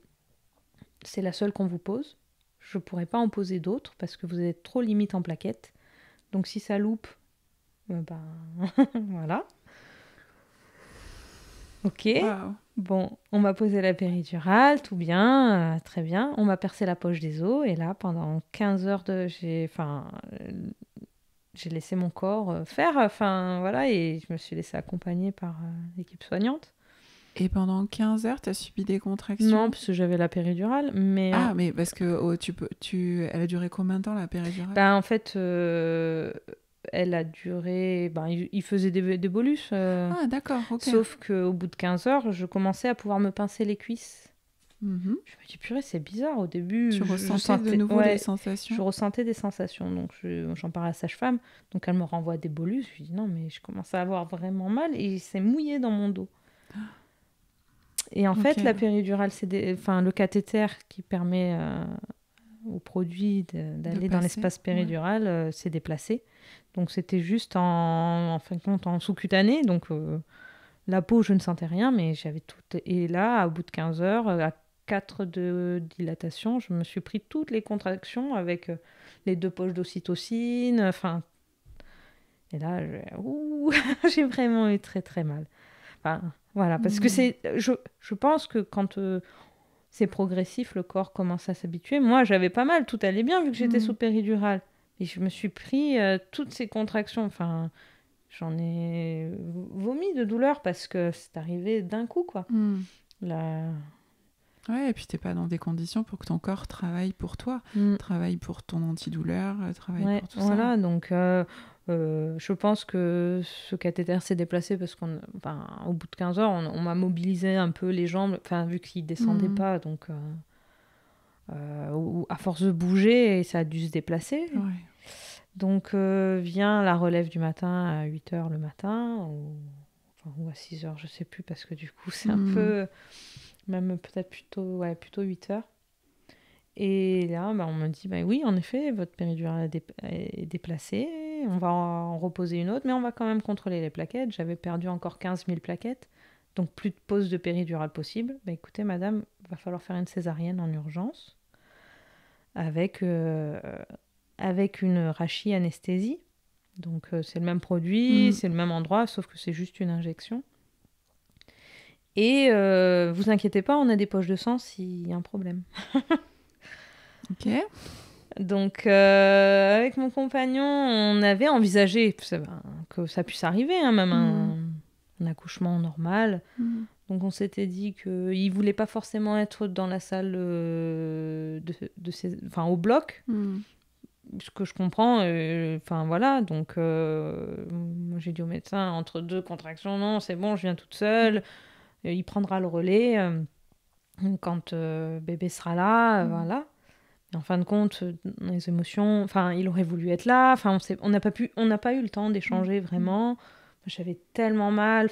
« c'est la seule qu'on vous pose. Je ne pourrais pas en poser d'autres parce que vous êtes trop limite en plaquettes. Donc si ça loupe, voilà. » Ok. Wow. Bon, on m'a posé la péridurale, tout bien, très bien. On m'a percé la poche des os et là, pendant 15 heures, j'ai laissé mon corps faire, voilà, et je me suis laissée accompagner par l'équipe soignante. Et pendant 15 heures, tu as subi des contractions? Non, parce que j'avais la péridurale, mais... Ah, mais parce que elle a duré combien de temps, la péridurale? Ben, en fait, elle a duré... Ben, il faisait des bolus. Ah, d'accord, ok. Sauf qu'au bout de 15 heures, je commençais à pouvoir me pincer les cuisses. Mhm. Je me dis, purée, c'est bizarre. Au début, Tu je ressentais sentais... de nouveau ouais, des sensations? je ressentais des sensations. Donc, j'en parlais à la sage-femme. Donc, elle me renvoie des bolus. Je lui dis, non, mais je commence à avoir vraiment mal et c'est mouillé dans mon dos. Et en fait, Ok. la péridurale, enfin, le cathéter qui permet au produit d'aller dans passer, l'espace péridurale s'est déplacé. Donc, c'était juste en fin de compte en sous-cutané. Donc, la peau, je ne sentais rien, mais j'avais tout. Et là, au bout de 15 heures, à 4 de dilatation, je me suis pris toutes les contractions avec les 2 poches d'ocytocine. Enfin, et là, j'ai vraiment eu très très mal. Enfin, voilà, parce que je pense que quand c'est progressif, le corps commence à s'habituer. Moi, j'avais pas mal, tout allait bien vu que j'étais sous péridurale. Et je me suis pris toutes ces contractions. Enfin, j'en ai vomi de douleur parce que c'est arrivé d'un coup, quoi. La... Ouais, et puis t'es pas dans des conditions pour que ton corps travaille pour toi, travaille pour ton antidouleur, travaille pour tout ça. Voilà, donc je pense que ce cathéter s'est déplacé parce qu'au bout de 15 heures, on m'a mobilisé un peu les jambes, vu qu'il descendait pas, donc à force de bouger, ça a dû se déplacer. Ouais. Donc vient la relève du matin à 8h le matin, ou à 6h, je sais plus, parce que du coup, c'est un peu, même peut-être plutôt 8h. Et là, on me dit, oui, en effet, votre péridurale est déplacée, on va en reposer une autre, mais on va quand même contrôler les plaquettes. J'avais perdu encore 15 000 plaquettes, donc plus de pose de péridurale possible. Écoutez, madame, il va falloir faire une césarienne en urgence avec une rachis-anesthésie. Donc c'est le même produit, c'est le même endroit, sauf que c'est juste une injection. Et vous inquiétez pas, on a des poches de sang s'il y a un problème. Ok. Donc avec mon compagnon, on avait envisagé que ça puisse arriver, même un accouchement normal. Donc on s'était dit qu'il ne voulait pas forcément être dans la salle au bloc. Ce que je comprends, voilà, donc moi j'ai dit au médecin, entre 2 contractions, non, c'est bon, je viens toute seule, il prendra le relais quand bébé sera là, voilà. Et en fin de compte, les émotions, il aurait voulu être là, on n'a pas eu le temps d'échanger vraiment, j'avais tellement mal,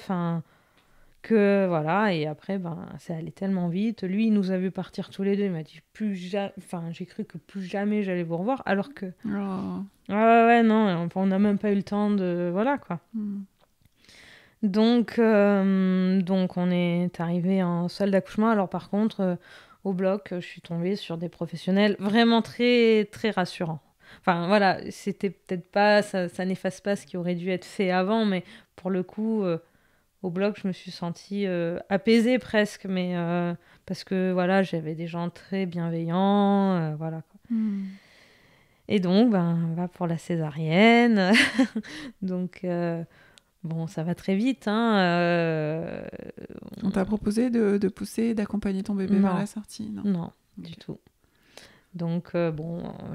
que voilà, et après ça allait tellement vite. Lui, il nous a vu partir tous les deux, il m'a dit j'ai cru que plus jamais j'allais vous revoir, alors que non, on n'a même pas eu le temps de voilà quoi. Donc on est arrivé en salle d'accouchement. Alors par contre au bloc, je suis tombée sur des professionnels vraiment très très rassurants. Enfin voilà, c'était peut-être pas ça n'efface pas ce qui aurait dû être fait avant, mais pour le coup au bloc, je me suis sentie apaisée presque, mais parce que voilà, j'avais des gens très bienveillants, voilà. Et donc, on va pour la césarienne. Donc, ça va très vite. On t'a proposé de pousser, d'accompagner ton bébé vers la sortie? Non, du tout. Donc,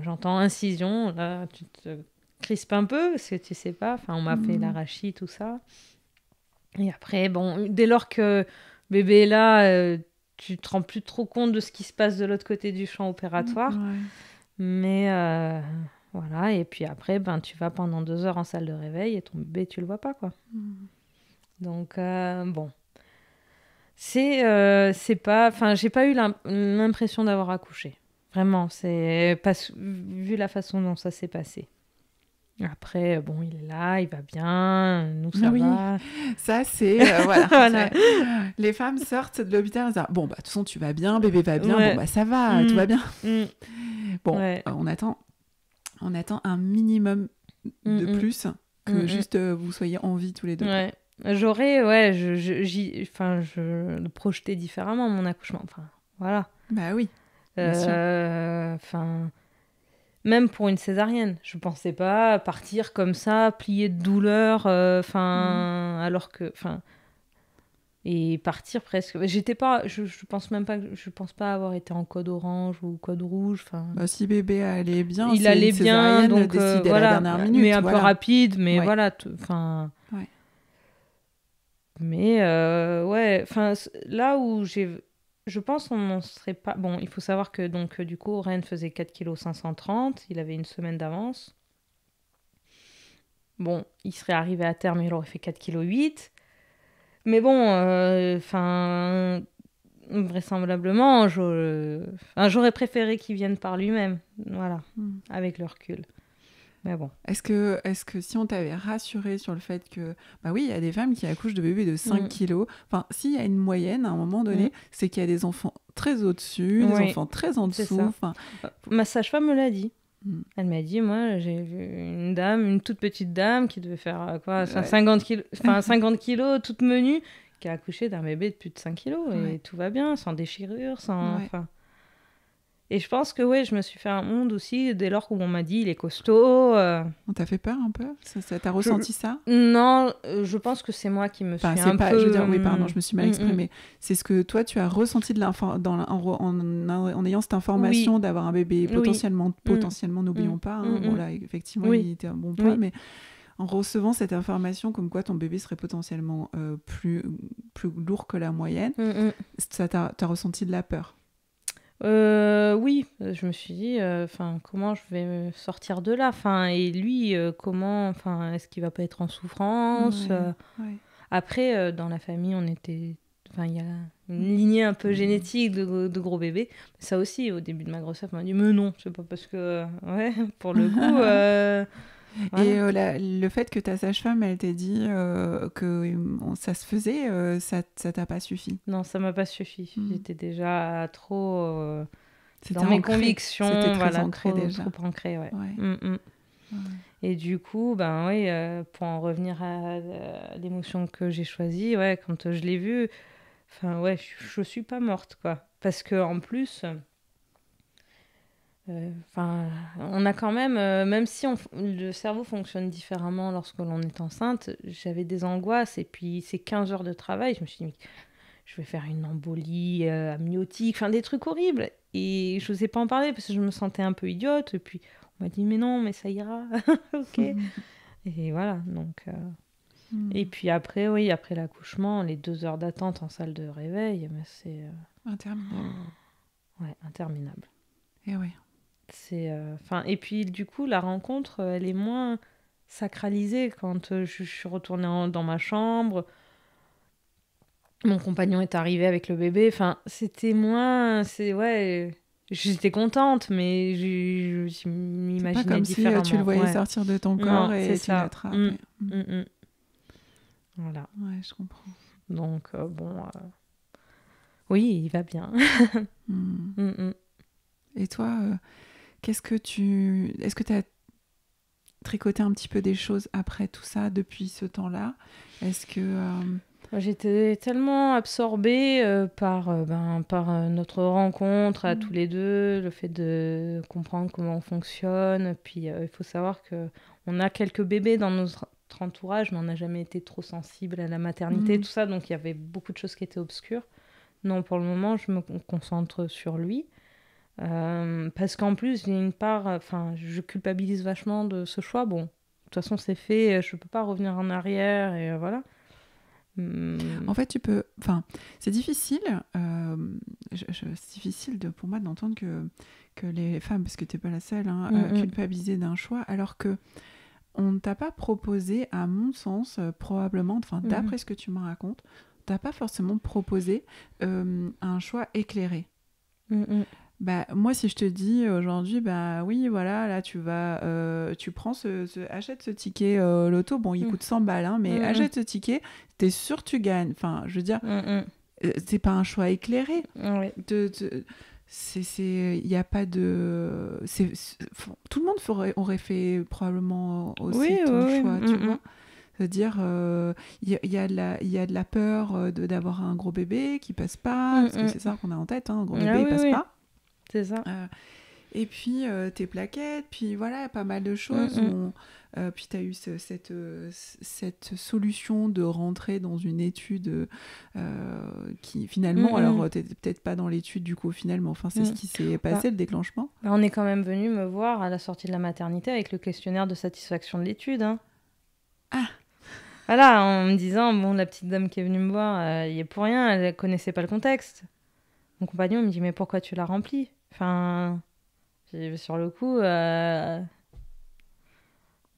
j'entends incision. Là, tu te crispes un peu parce que tu sais pas. On m'a fait l'arachis, tout ça. Et après, dès lors que bébé est là, tu te rends plus trop compte de ce qui se passe de l'autre côté du champ opératoire. Mais voilà, et puis après, tu vas pendant 2 heures en salle de réveil et ton bébé, tu le vois pas, quoi. Donc, c'est pas... j'ai pas eu l'impression d'avoir accouché. Vraiment, c'est vu la façon dont ça s'est passé. Après, il est là, il va bien, nous ça va. Ça c'est, voilà. Les femmes sortent de l'hôpital en disant, de toute façon tu vas bien, bébé va bien, ça va, tout va bien. On attend un minimum de plus que juste vous soyez en vie tous les deux. J'aurais, je projetais différemment mon accouchement, voilà. Bah oui, bien sûr. Même pour une césarienne, je pensais pas partir comme ça, plier de douleur, alors que, et partir presque. Je pense même pas, je pense pas avoir été en code orange ou code rouge. Enfin, Bah, si bébé allait bien, il c'est allait une bien, césarienne donc décidée à la voilà, dernière minute. mais un peu voilà. rapide, mais Ouais. voilà, enfin. Ouais. Mais ouais, enfin là où je pense qu'on n'en serait pas. Bon, il faut savoir que donc du coup, Ren faisait 4,530 kg, il avait une semaine d'avance. Bon, il serait arrivé à terme, il aurait fait 4,8 kg. Mais bon, enfin, vraisemblablement, j'aurais préféré qu'il vienne par lui-même, voilà, avec le recul. Mais bon. Est-ce que si on t'avait rassuré sur le fait que, bah oui, il y a des femmes qui accouchent de bébés de 5 kilos, enfin, s'il y a une moyenne à un moment donné, c'est qu'il y a des enfants très au-dessus, des enfants très en dessous. Enfin, ma sage-femme me l'a dit. Elle m'a dit, moi, j'ai vu une toute petite dame qui devait faire quoi, 50 kilos, toute menue, qui a accouché d'un bébé de plus de 5 kilos, et tout va bien, sans déchirure, sans... Et je pense que je me suis fait un monde aussi dès lors où on m'a dit il est costaud. On t'a fait peur un peu ? T'as ressenti ça ? Non, je pense que c'est moi qui me suis un peu... Je veux dire, oui, pardon, je me suis mal exprimée. C'est ce que toi, tu as ressenti en ayant cette information d'avoir un bébé potentiellement, n'oublions pas. Bon, là, effectivement, il était un bon point, mais en recevant cette information comme quoi ton bébé serait potentiellement plus lourd que la moyenne, t'as ressenti de la peur ? Oui, je me suis dit, comment je vais me sortir de là, et lui, comment, est-ce qu'il va pas être en souffrance ? Après, dans la famille, il y a une lignée un peu génétique de gros bébés. Ça aussi, au début de ma grossesse, on m'a dit, mais non, c'est pas parce que, pour le coup. Voilà. Et le fait que ta sage-femme, elle t'ait dit que ça se faisait, ça t'a pas suffi ? Non, ça m'a pas suffi. J'étais déjà trop dans ancré. mes convictions. C'était très ancré déjà. Trop ancré, ouais. Et du coup, pour en revenir à l'émotion que j'ai choisie, quand je l'ai vue, je suis pas morte, quoi. Parce que en plus... on a quand même si le cerveau fonctionne différemment lorsque l'on est enceinte, j'avais des angoisses, et puis ces 15 heures de travail, je me suis dit, je vais faire une embolie amniotique, des trucs horribles, et je n'osais pas en parler parce que je me sentais un peu idiote, et puis on m'a dit, mais non, mais ça ira. Ok. Et voilà, donc... Et puis après, après l'accouchement, les 2 heures d'attente en salle de réveil, c'est... interminable. Interminable. Et oui. Et puis du coup la rencontre elle est moins sacralisée quand je suis retournée dans ma chambre, mon compagnon est arrivé avec le bébé, c'était moins, j'étais contente, mais je m'imaginais différemment. C'est pas comme si tu le voyais sortir de ton corps et tu l'attrapes. Voilà. Ouais, je comprends. Donc oui, il va bien. Et toi, est-ce que tu as tricoté un petit peu des choses après tout ça, depuis ce temps-là ? Est-ce que... J'étais tellement absorbée par notre rencontre à tous les deux, le fait de comprendre comment on fonctionne. Puis il faut savoir qu'on a quelques bébés dans notre entourage, mais on n'a jamais été trop sensible à la maternité, tout ça. Donc il y avait beaucoup de choses qui étaient obscures. Non, pour le moment, je me concentre sur lui. Parce qu'en plus, il y a une part... je culpabilise vachement de ce choix. Bon, de toute façon, c'est fait, je peux pas revenir en arrière, et voilà. En fait, tu peux... c'est difficile. C'est difficile pour moi d'entendre que les femmes, parce que tu n'es pas la seule, culpabiliser d'un choix, alors que on ne t'a pas proposé, à mon sens, probablement, d'après ce que tu me racontes, tu n'as pas forcément proposé un choix éclairé. Moi, si je te dis aujourd'hui, oui, voilà, là, tu prends achète ce ticket loto, bon, il coûte 100 balles, mais achète ce ticket, t'es sûr que tu gagnes. Je veux dire, c'est pas un choix éclairé. Il n'y a pas de... tout le monde aurait fait probablement aussi ton choix, tu vois. C'est-à-dire, il y a de la peur d'avoir un gros bébé qui passe pas, parce que c'est ça qu'on a en tête, un gros bébé passe pas. C'est ça. Et puis tes plaquettes, puis voilà, pas mal de choses. Puis tu as eu cette solution de rentrer dans une étude qui finalement, alors t'étais peut-être pas dans l'étude du coup au final, mais enfin c'est ce qui s'est passé, le déclenchement. On est quand même venu me voir à la sortie de la maternité avec le questionnaire de satisfaction de l'étude. Hein. Ah. Voilà, en me disant, bon, la petite dame qui est venue me voir, il est pour rien, elle connaissait pas le contexte. Mon compagnon me dit, mais pourquoi tu l'as rempli? Enfin, sur le coup...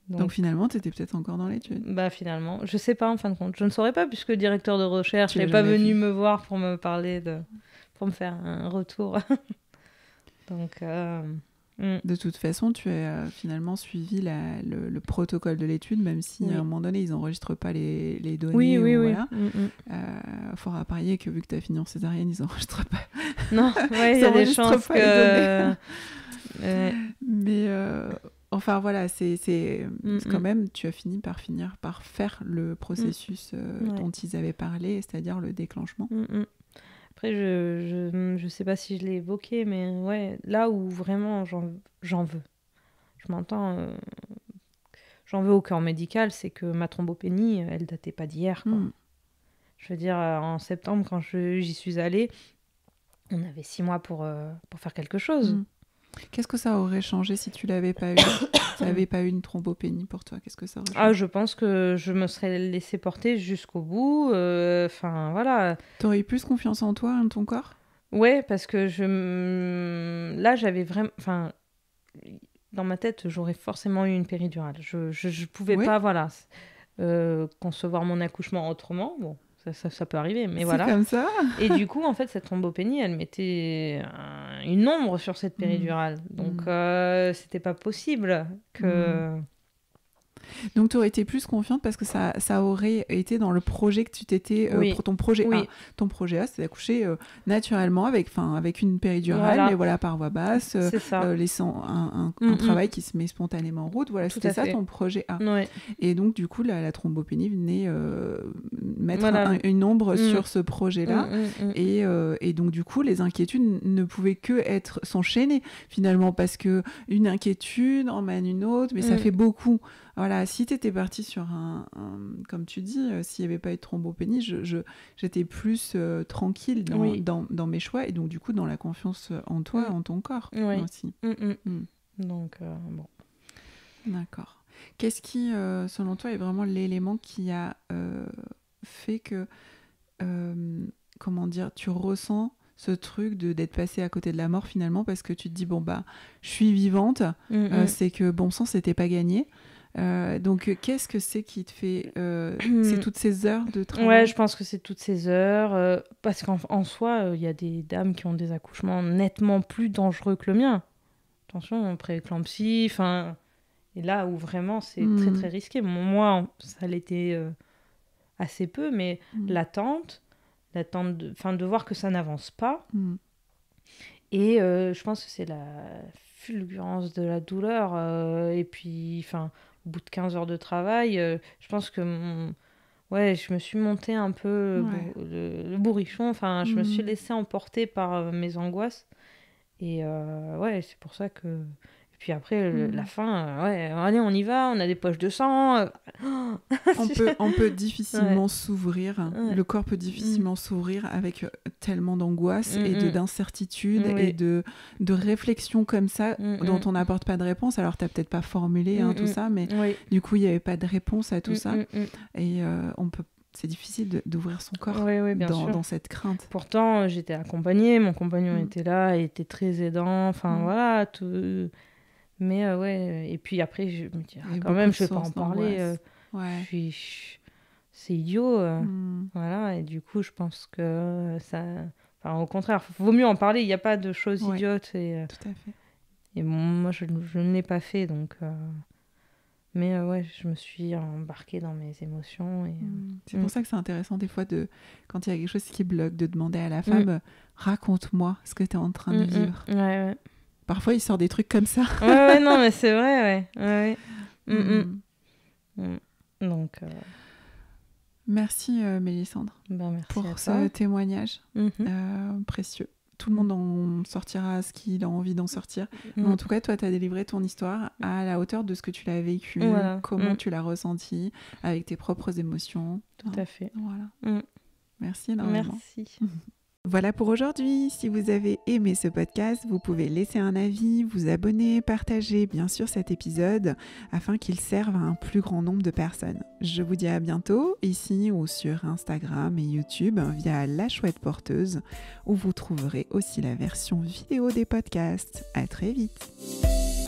Donc finalement, tu étais peut-être encore dans l'étude. Bah finalement, je sais pas en fin de compte. Je ne saurais pas puisque le directeur de recherche n'est pas venu me voir pour me parler pour me faire un retour. Donc... De toute façon, tu as finalement suivi le protocole de l'étude, même si à un moment donné, ils n'enregistrent pas les données. Oui. Voilà. Faudra parier que vu que tu as fini en césarienne, ils n'enregistrent pas. Non, il y a des chances que... Mais enfin voilà, c'est quand même, tu as fini par faire le processus dont ils avaient parlé, c'est-à-dire le déclenchement. Après, je sais pas si je l'ai évoqué, mais ouais, là où vraiment j'en veux. Je m'entends, j'en veux au corps médical, c'est que ma thrombopénie, elle datait pas d'hier. Je veux dire, en septembre, quand j'y suis allée, on avait 6 mois pour faire quelque chose. Qu'est-ce que ça aurait changé si tu l'avais pas eu? Ça n'avait pas eu une thrombopénie pour toi, qu'est-ce que ça aurait changé? Je pense que je me serais laissée porter jusqu'au bout. Enfin, voilà. T'aurais eu plus confiance en toi, en ton corps? Ouais, parce que là, j'avais vraiment... Enfin, dans ma tête, j'aurais forcément eu une péridurale. Je pouvais pas, voilà, concevoir mon accouchement autrement. Bon, ça peut arriver, mais voilà. C'est comme ça. Et du coup, en fait, cette thrombopénie, elle mettait une ombre sur cette péridurale. Donc, c'était pas possible que... Donc, tu aurais été plus confiante parce que ça aurait été dans le projet que tu t'étais... pour ton projet A. Ton projet A, c'est d'accoucher naturellement avec une péridurale, mais voilà, par voie basse, laissant un travail qui se met spontanément en route. Voilà, c'était ça ton projet A. Et donc, du coup, la thrombopénie venait mettre une ombre sur ce projet-là. Et donc, du coup, les inquiétudes ne pouvaient que s'enchaîner, finalement, parce qu'une inquiétude emmène une autre, mais ça fait beaucoup. Voilà, si tu étais partie sur comme tu dis, s'il n'y avait pas eu de thrombopénie, j'étais plus tranquille dans mes choix et donc du coup dans la confiance en toi, en ton corps aussi. Donc, bon. D'accord. Qu'est-ce qui, selon toi, est vraiment l'élément qui a fait que, comment dire, tu ressens ce truc d'être passée à côté de la mort finalement parce que tu te dis, bon bah, je suis vivante, c'est que bon sang, c'était pas gagné. Donc, qu'est-ce que c'est qui te fait... c'est toutes ces heures de travail? Ouais, je pense que c'est toutes ces heures. Parce qu'en soi, il y a des dames qui ont des accouchements nettement plus dangereux que le mien. Attention, pré-éclampsie, enfin... Et là où vraiment, c'est très, très risqué. Moi, ça l'était assez peu, mais l'attente de voir que ça n'avance pas. Et je pense que c'est la fulgurance de la douleur. Et puis, enfin... Au bout de 15 heures de travail, je pense que je me suis montée un peu le bourrichon. Enfin, je me suis laissée emporter par mes angoisses. Et c'est pour ça que... Et puis après, la fin, allez, on y va, on a des poches de sang. On peut difficilement s'ouvrir. Le corps peut difficilement s'ouvrir avec tellement d'angoisse et d'incertitude et de réflexions comme ça dont on n'apporte pas de réponse. Alors, tu n'as peut-être pas formulé tout ça, mais du coup, il n'y avait pas de réponse à tout ça. Et c'est difficile d'ouvrir son corps dans cette crainte. Pourtant, j'étais accompagnée, mon compagnon était là, il était très aidant. Enfin, voilà, tout... Mais et puis après, je me dis, quand même, je vais pas en parler. C'est idiot. Voilà, et du coup, je pense que ça... Enfin, au contraire, vaut mieux en parler, il n'y a pas de choses idiotes. Et, tout à fait. Et bon, moi, je ne l'ai pas fait, donc... Mais je me suis embarquée dans mes émotions. Et, c'est pour ça que c'est intéressant des fois, quand il y a quelque chose qui bloque, de demander à la femme, raconte-moi ce que tu es en train de vivre. Parfois, il sort des trucs comme ça. Non, mais c'est vrai, Donc... Merci Mélissandre merci pour ce témoignage précieux. Tout le monde en sortira ce qu'il a envie d'en sortir. Mais en tout cas, toi, tu as délivré ton histoire à la hauteur de ce que tu l'as vécu, comment tu l'as ressenti, avec tes propres émotions. Tout à fait. Voilà. Merci énormément. Merci. Voilà pour aujourd'hui. Si vous avez aimé ce podcast, vous pouvez laisser un avis, vous abonner, partager bien sûr cet épisode afin qu'il serve à un plus grand nombre de personnes. Je vous dis à bientôt ici ou sur Instagram et YouTube via La Chouette Porteuse où vous trouverez aussi la version vidéo des podcasts. À très vite.